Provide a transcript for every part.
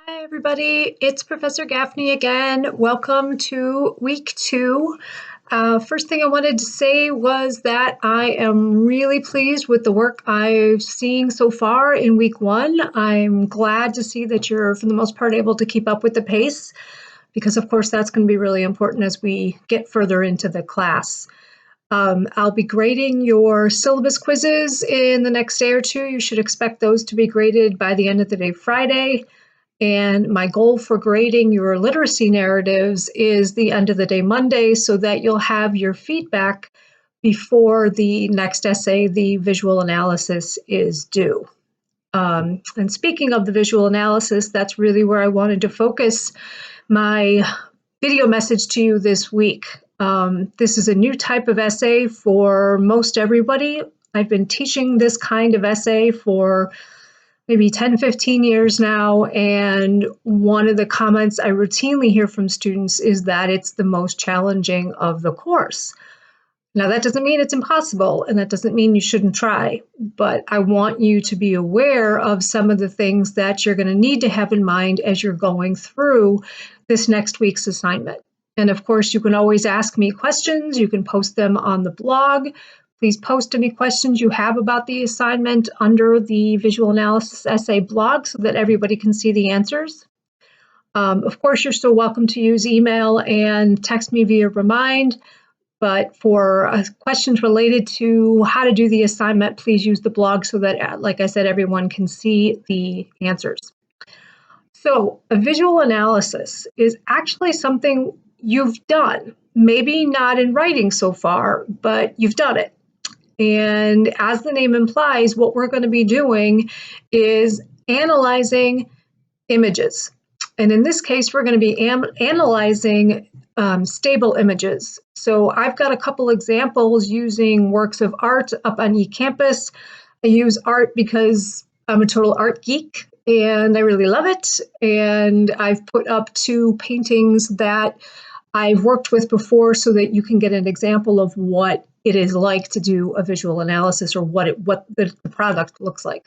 Hi, everybody. It's Professor Gaffney again. Welcome to week 2. First thing I wanted to say was that I am really pleased with the work I've seen so far in week 1. I'm glad to see that you're, for the most part, able to keep up with the pace because, of course, that's going to be really important as we get further into the class. I'll be grading your syllabus quizzes in the next day or two. You should expect those to be graded by the end of the day Friday. And my goal for grading your literacy narratives is the end of the day Monday so that you'll have your feedback before the next essay, the visual analysis, is due. And speaking of the visual analysis, that's really where I wanted to focus my video message to you this week. This is a new type of essay for most everybody. I've been teaching this kind of essay for maybe 10, 15 years now, and one of the comments I routinely hear from students is that it's the most challenging of the course. Now, that doesn't mean it's impossible, and that doesn't mean you shouldn't try, but I want you to be aware of some of the things that you're going to need to have in mind as you're going through this next week's assignment. And of course, you can always ask me questions. You can post them on the blog. Please post any questions you have about the assignment under the visual analysis essay blog so that everybody can see the answers. Of course, you're still welcome to use email and text me via Remind, but for questions related to how to do the assignment, please use the blog so that, like I said, everyone can see the answers. So a visual analysis is actually something you've done, maybe not in writing so far, but you've done it. And as the name implies, what we're going to be doing is analyzing images. And in this case, we're going to be analyzing stable images. So I've got a couple examples using works of art up on eCampus. I use art because I'm a total art geek and I really love it. And I've put up 2 paintings that I've worked with before so that you can get an example of what it is like to do a visual analysis or what the product looks like.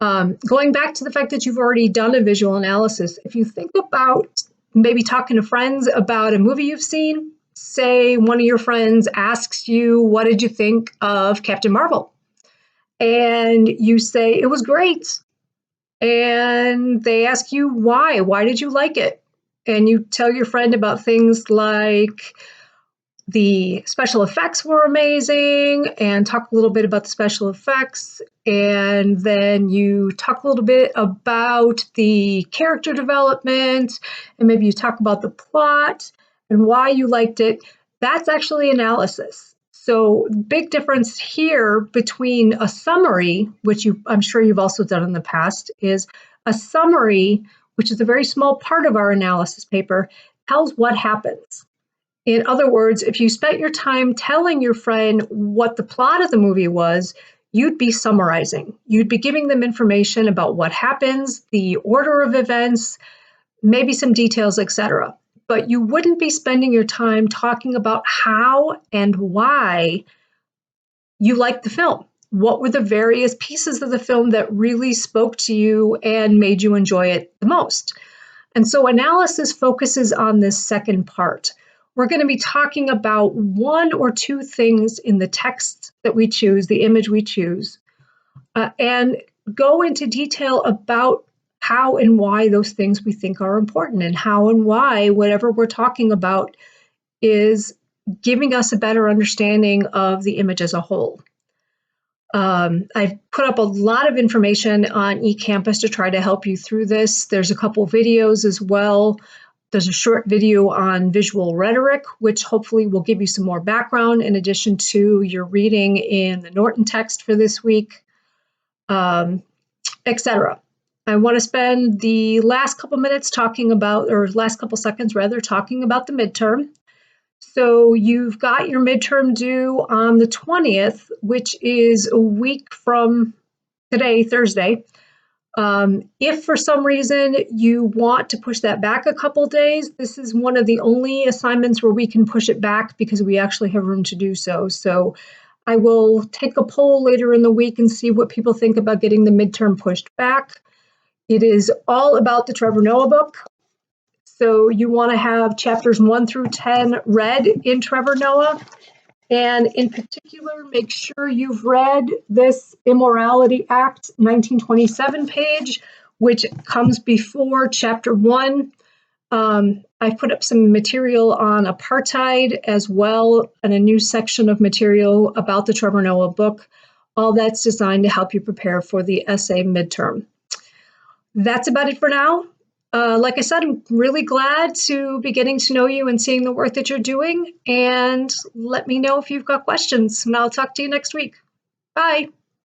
Going back to the fact that you've already done a visual analysis, if you think about maybe talking to friends about a movie you've seen, say one of your friends asks you, what did you think of Captain Marvel? And you say, it was great. And they ask you why. Why did you like it? And you tell your friend about things like the special effects were amazing and talk a little bit about the special effects. And then you talk a little bit about the character development, and maybe you talk about the plot and why you liked it. That's actually analysis. So big difference here between a summary, which I'm sure you've also done in the past, is a summary, which is a very small part of our analysis paper, tells what happens. In other words, if you spent your time telling your friend what the plot of the movie was, you'd be summarizing. You'd be giving them information about what happens, the order of events, maybe some details, etc. But you wouldn't be spending your time talking about how and why you liked the film. What were the various pieces of the film that really spoke to you and made you enjoy it the most? And so analysis focuses on this second part. We're going to be talking about 1 or 2 things in the text that we choose, the image we choose, and go into detail about how and why those things we think are important and how and why whatever we're talking about is giving us a better understanding of the image as a whole. I've put up a lot of information on eCampus to try to help you through this. There's a couple videos as well. There's a short video on visual rhetoric, which hopefully will give you some more background in addition to your reading in the Norton text for this week, etc. I want to spend the last couple minutes talking about, or last couple seconds rather, talking about the midterm. So you've got your midterm due on the 20th, which is a week from today, Thursday. If for some reason you want to push that back a couple days, this is one of the only assignments where we can push it back because we actually have room to do so. So I will take a poll later in the week and see what people think about getting the midterm pushed back. It is all about the Trevor Noah book. So you want to have chapters 1 through 10 read in Trevor Noah. And in particular, make sure you've read this Immorality Act 1927 page, which comes before chapter 1. I've put up some material on apartheid as well, and a new section of material about the Trevor Noah book. All that's designed to help you prepare for the essay midterm. That's about it for now. Like I said, I'm really glad to be getting to know you and seeing the work that you're doing. And let me know if you've got questions, and I'll talk to you next week. Bye.